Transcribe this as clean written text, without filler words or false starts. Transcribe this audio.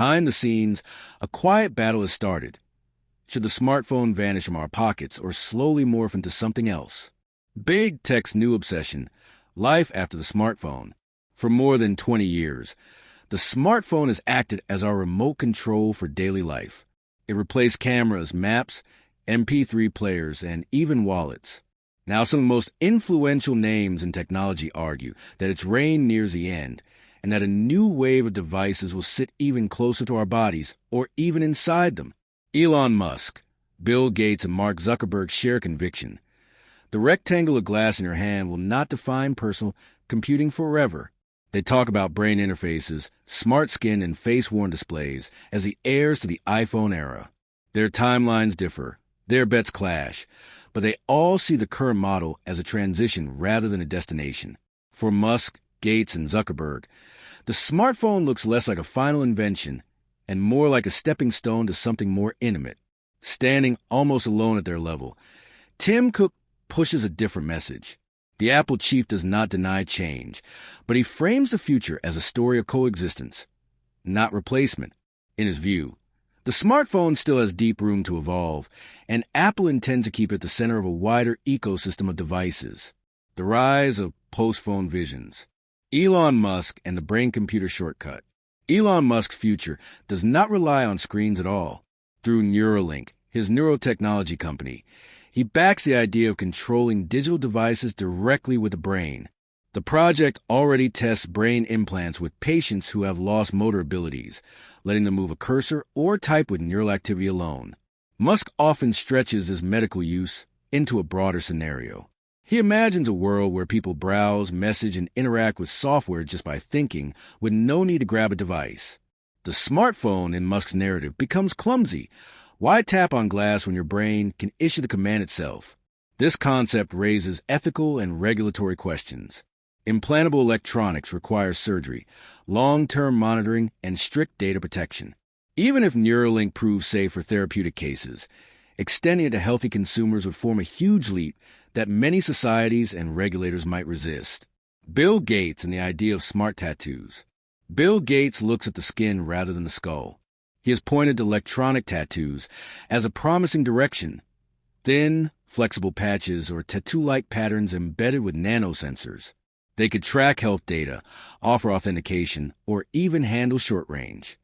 behind the scenes, a quiet battle has started. Should the smartphone vanish from our pockets or slowly morph into something else? Big Tech's new obsession, life after the smartphone. For more than 20 years, the smartphone has acted as our remote control for daily life. It replaced cameras, maps, MP3 players, and even wallets. Now, some of the most influential names in technology argue that its reign nears the end, and that a new wave of devices will sit even closer to our bodies, or even inside them. Elon Musk, Bill Gates, and Mark Zuckerberg share conviction. The rectangle of glass in your hand will not define personal computing forever. They talk about brain interfaces, smart skin, and face-worn displays as the heirs to the iPhone era. Their timelines differ, their bets clash, but they all see the current model as a transition rather than a destination. For Musk, Gates, and Zuckerberg, the smartphone looks less like a final invention and more like a stepping stone to something more intimate. Standing almost alone at their level, Tim Cook pushes a different message. The Apple chief does not deny change, but he frames the future as a story of coexistence, not replacement. In his view, the smartphone still has deep room to evolve, and Apple intends to keep it the center of a wider ecosystem of devices. The rise of post-phone visions. Elon Musk and the brain-computer shortcut. Elon Musk's future does not rely on screens at all. Through Neuralink, his neurotechnology company, he backs the idea of controlling digital devices directly with the brain. The project already tests brain implants with patients who have lost motor abilities, letting them move a cursor or type with neural activity alone. Musk often stretches his medical use into a broader scenario. He imagines a world where people browse, message, and interact with software just by thinking, with no need to grab a device. The smartphone, in Musk's narrative, becomes clumsy. Why tap on glass when your brain can issue the command itself? This concept raises ethical and regulatory questions. Implantable electronics requires surgery, long-term monitoring, and strict data protection. Even if Neuralink proves safe for therapeutic cases, extending it to healthy consumers would form a huge leap that many societies and regulators might resist. Bill Gates and the idea of smart tattoos. Bill Gates looks at the skin rather than the skull. He has pointed to electronic tattoos as a promising direction. Thin, flexible patches or tattoo-like patterns embedded with nanosensors. They could track health data, offer authentication, or even handle short range.